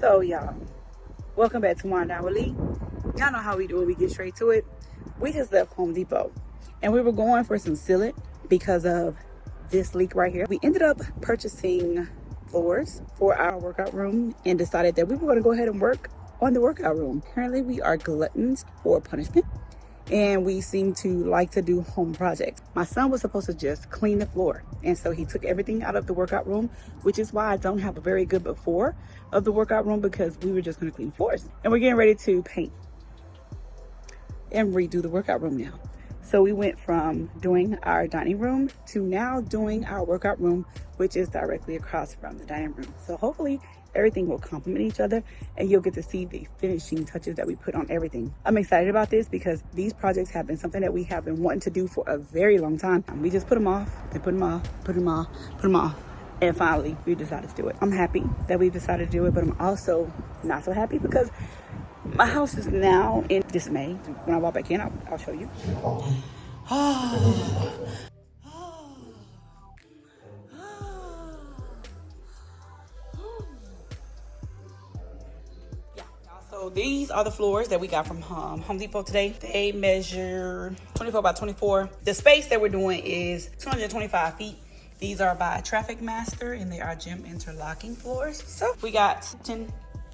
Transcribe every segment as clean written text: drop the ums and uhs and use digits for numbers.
So y'all, welcome back to Wanda Hourly. Y'all know how we do it. We get straight to it. We just left Home Depot and we were going for some sealant because of this leak right here. We ended up purchasing floors for our workout room and decided that we were going to go ahead and work on the workout room. Apparently we are gluttons for punishment and we seem to like to do home projects. My son was supposed to just clean the floor, and so he took everything out of the workout room, which is why I don't have a very good before of the workout room, because we were just going to clean floors. And we're getting ready to paint and redo the workout room now. So we went from doing our dining room to now doing our workout room, which is directly across from the dining room. So hopefully everything will complement each other and you'll get to see the finishing touches that we put on everything. I'm excited about this because these projects have been something that we have been wanting to do for a very long time. We just put them off and put them off, put them off, put them off. And finally, we decided to do it. I'm happy that we decided to do it, but I'm also not so happy because my house is now in dismay. When I walk back in, I'll show you. So these are the floors that we got from Home Depot today. They measure 24 by 24. The space that we're doing is 225 feet. These are by Traffic Master and they are gym interlocking floors. So we got 10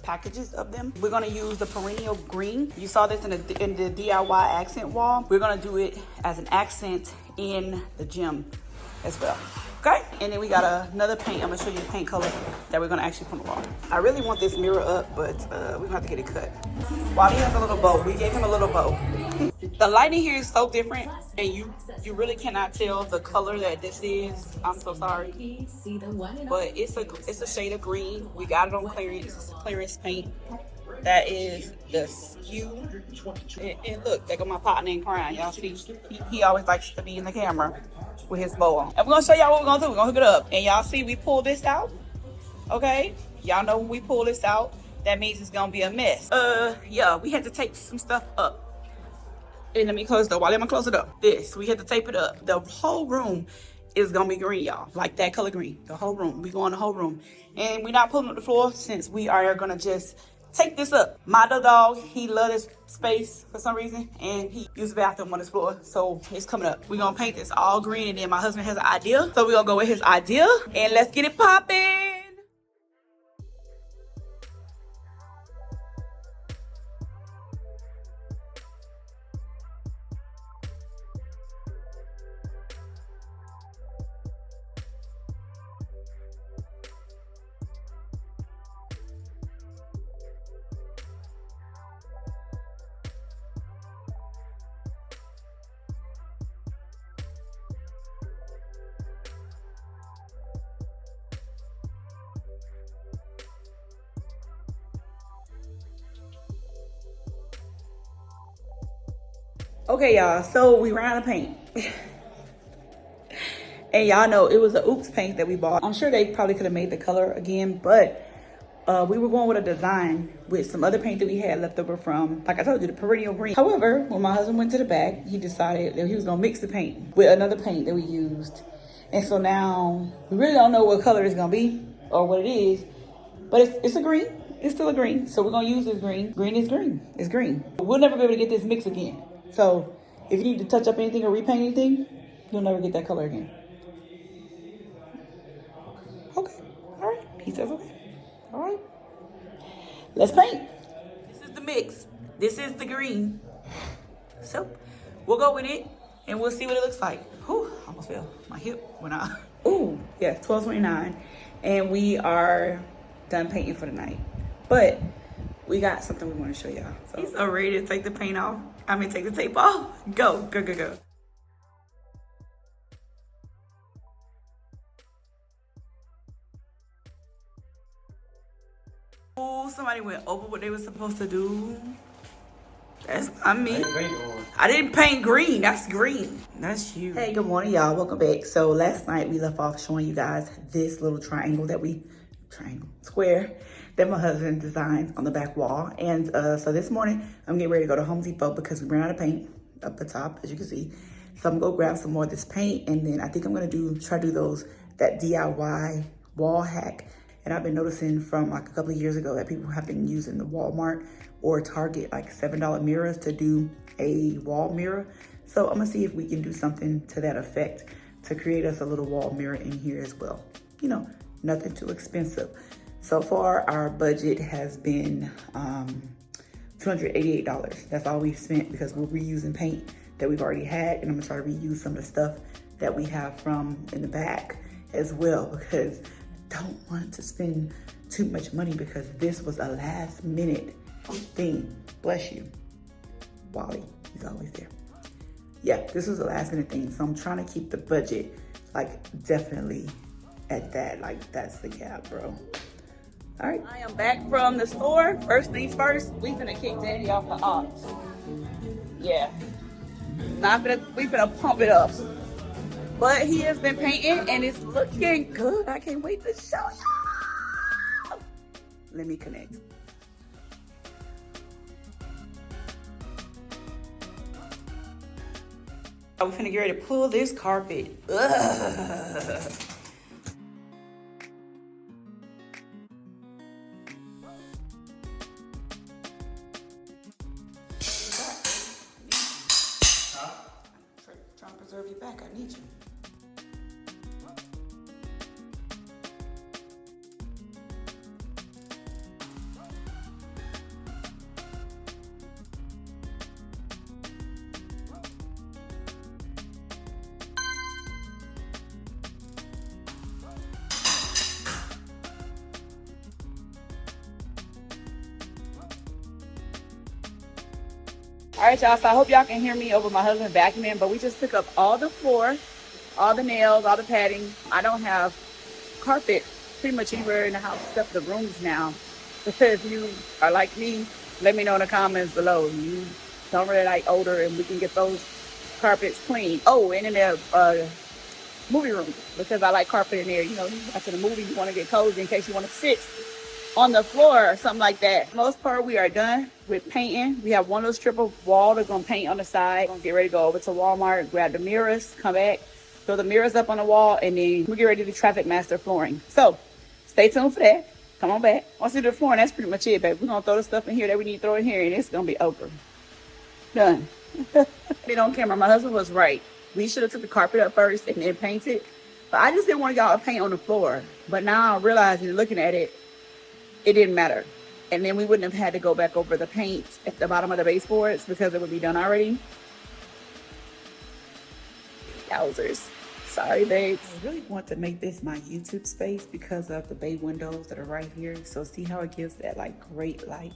packages of them. We're gonna use the perennial green. You saw this in the DIY accent wall. We're gonna do it as an accent in the gym as well. Okay, and then we got another paint. I'm gonna show you the paint color that we're gonna actually put on the wall. I really want this mirror up, but we're gonna have to get it cut. Wally has a little bow. We gave him a little bow. The lighting here is so different, and you really cannot tell the color that this is. I'm so sorry, but it's a shade of green. We got it on clearance. It's a clearance paint. That is the skew. And look, there go my partner in crime. Y'all see, he always likes to be in the camera with his bow on. And we're gonna show y'all what we're gonna do. We're gonna hook it up. And y'all see we pull this out, okay? Y'all know when we pull this out, that means it's gonna be a mess. Yeah, we had to tape some stuff up. And let me close the door. While I'm gonna close it up. We had to tape it up. The whole room is gonna be green, y'all. Like that color green. The whole room. We go in the whole room. And we're not pulling up the floor since we are gonna just take this up. My little dog, he loves this space for some reason, and he used the bathroom on this floor, so it's coming up. We're gonna paint this all green, and then my husband has an idea, so we're gonna go with his idea, and let's get it popping. Okay, y'all, so we ran out of paint. And y'all know it was a oops paint that we bought. I'm sure they probably could have made the color again, but we were going with a design with some other paint that we had left over from, like I told you, the perennial green. However, when my husband went to the back, he decided that he was gonna mix the paint with another paint that we used. And so now we really don't know what color it's gonna be or what it is, but it's a green. It's still a green, so we're gonna use this green. Green is green, it's green. We'll never be able to get this mix again. So if you need to touch up anything or repaint anything, you'll never get that color again. Okay, all right, he says okay. All right, let's paint. This is the mix. This is the green. So we'll go with it and we'll see what it looks like. Whew, almost fell. My hip went out. Ooh, yes, 12:29. And we are done painting for the night. But we got something we want to show y'all. So he's so ready to take the paint off. I mean, take the tape off. Go, go, go, go. Oh, somebody went over what they were supposed to do. That's not me. I didn't paint green. That's green. That's you. Hey, good morning, y'all. Welcome back. So last night we left off showing you guys this little square that my husband designed on the back wall. And so this morning I'm getting ready to go to Home Depot because we ran out of paint up the top, as you can see. So I'm gonna go grab some more of this paint, and then I think I'm gonna try to do that DIY wall hack And I've been noticing from like a couple of years ago that people have been using the Walmart or Target like $7 mirrors to do a wall mirror. So I'm gonna see if we can do something to that effect to create us a little wall mirror in here as well. You know, nothing too expensive. So far, our budget has been $288. That's all we've spent because we're reusing paint that we've already had. And I'm gonna try to reuse some of the stuff that we have from in the back as well, because I don't want to spend too much money because this was a last minute thing. Bless you, Wally, he's always there. Yeah, this was a last minute thing. So I'm trying to keep the budget like definitely at that, like that's the cap, bro. All right, I am back from the store. First things first, we finna kick Daddy off the ox. Yeah, we finna pump it up. But he has been painting and it's looking good. I can't wait to show y'all. Let me connect. We're finna get ready to pull this carpet. Ugh. Trying to preserve your back, I need you. All right, y'all, so I hope y'all can hear me over my husband vacuuming, but we just took up all the floor, all the nails, all the padding. I don't have carpet pretty much anywhere in the house except the rooms now. If you are like me, let me know in the comments below. You don't really like odor and we can get those carpets clean. Oh, and in the movie room, because I like carpet in there. You know, after the movie, you want to get cozy in case you want to sit on the floor or something like that. For the most part, we are done with painting. We have one little strip of wall that's gonna paint on the side. We're gonna get ready to go over to Walmart, grab the mirrors, come back, throw the mirrors up on the wall, and then we get ready to do Traffic Master flooring. So stay tuned for that. Come on back. Once we do the flooring, that's pretty much it, baby. We're gonna throw the stuff in here that we need to throw in here, and it's gonna be over. Done. Been on camera. My husband was right. We should have took the carpet up first and then painted. But I just didn't want y'all to paint on the floor. But now I'm realizing, looking at it, it didn't matter. And then we wouldn't have had to go back over the paint at the bottom of the baseboards because it would be done already. Yowzers. Sorry, babes. I really want to make this my YouTube space because of the bay windows that are right here. So see how it gives that like great light?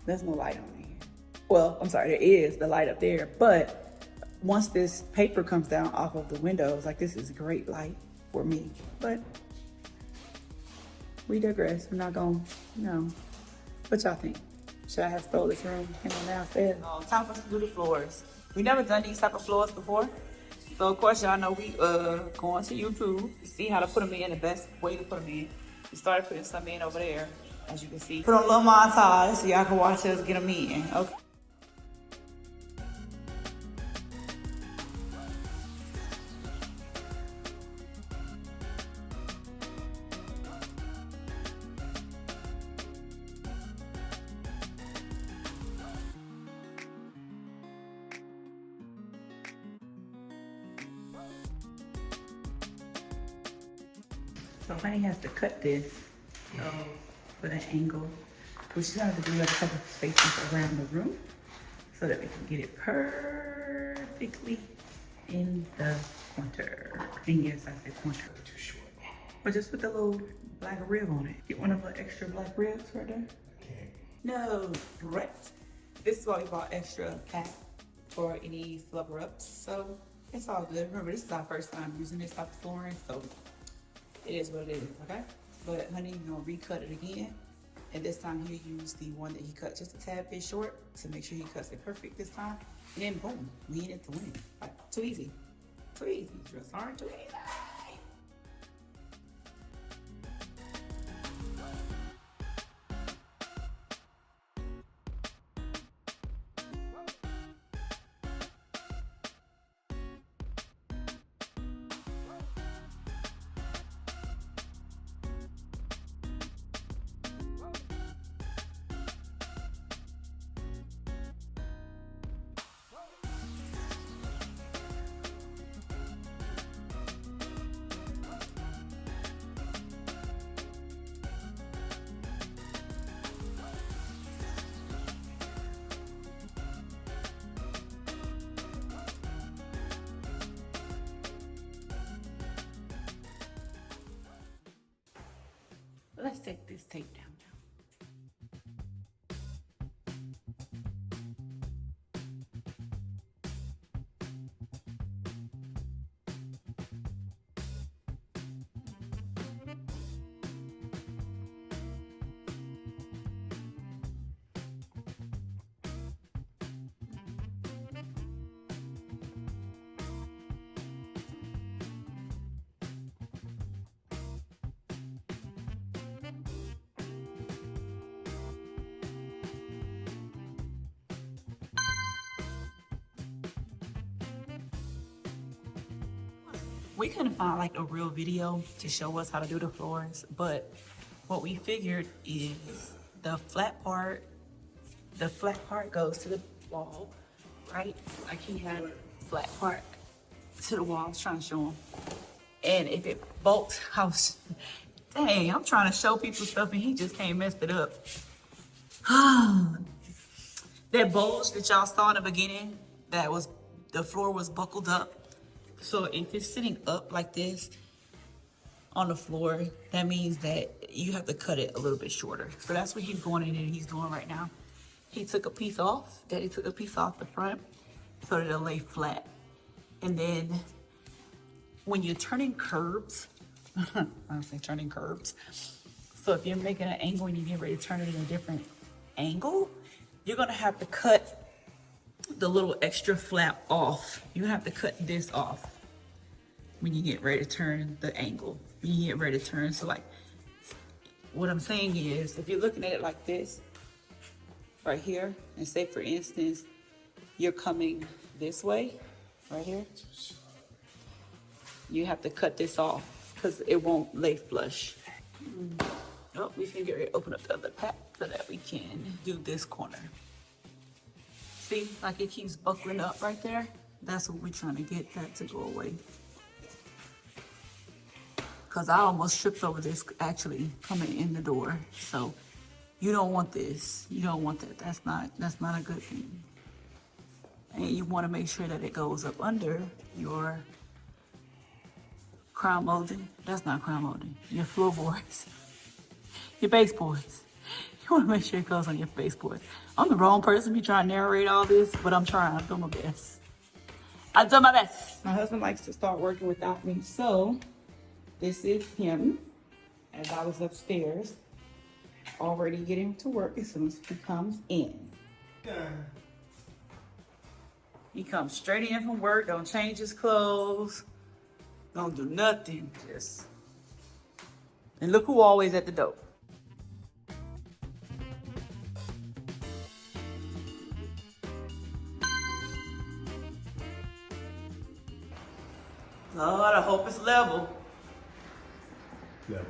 There's no light on here. Well, I'm sorry, there is the light up there. But once this paper comes down off of the windows, like this is great light for me. But we digress. We're not going, no. What y'all think? Should I have stole this room and went downstairs? Time for us to do the floors. We never done these type of floors before. So of course y'all know we going to YouTube to see how to put them in, the best way to put them in. We started putting some in over there, as you can see. Put on a little montage so y'all can watch us get them in. Okay. So Honey has to cut this for the angle. We should have to do a couple of spaces around the room so that we can get it perfectly in the corner. And yes, I said corner. Too short. But just put the little black rib on it. Get one of the extra black ribs right there. Okay. No, right. This is why we bought extra pack for any flubber ups. So it's all good. Remember, this is our first time using this type of flooring, so it is what it is, okay? But Honey, you're gonna recut it again. And this time he'll use the one that he cut just a tad bit short to make sure he cuts it perfect this time. And then boom, we in it to win. Like, too easy. Too easy. Just aren't too easy. let's take this tape down now. We couldn't find like a real video to show us how to do the floors, but what we figured is the flat part goes to the wall, right? Like he had flat part to the wall. I was trying to show him. And if it bolts, dang, I'm trying to show people stuff and he just can't mess it up. That bulge that y'all saw in the beginning, the floor was buckled up. So if it's sitting up like this on the floor, that means that you have to cut it a little bit shorter. So that's what he's going in and he's doing right now. He took a piece off. Daddy took a piece off the front so that it'll lay flat. And then when you're turning curbs, I say turning curbs. So if you're making an angle and you get ready to turn it in a different angle, you're gonna have to cut the little extra flap off. You have to cut this off when you get ready to turn the angle. When you get ready to turn, so like, what I'm saying is, if you're looking at it like this, right here, and say for instance, you're coming this way, right here, you have to cut this off because it won't lay flush. Oh, we can get ready to open up the other pack so that we can do this corner. See, like it keeps buckling up right there. That's what we're trying to get that to go away. Cause I almost tripped over this actually coming in the door. So you don't want this. You don't want that. That's not a good thing. And you want to make sure that it goes up under your crown molding. That's not crown molding. Your floorboards. Your baseboards. You want to make sure it goes on your baseboards. I'm the wrong person to be trying to narrate all this, but I'm trying. I'm doing my best. I've done my best. My husband likes to start working without me, so this is him as I was upstairs already getting to work as soon as he comes in. He comes straight in from work, don't change his clothes, don't do nothing, just. And look who always at the door. Lord, I hope it's level. Level.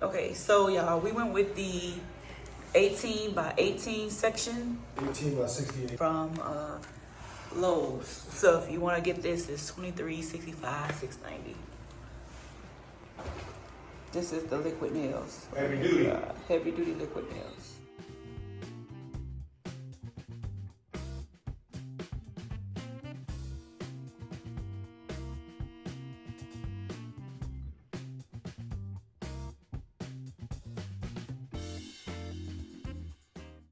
Okay, so y'all, we went with the 18 by 18 section 18 by 68. from Lowe's. So if you want to get this, it's $23.65, $6.90. This is the liquid nails. Heavy duty. Heavy duty liquid nails.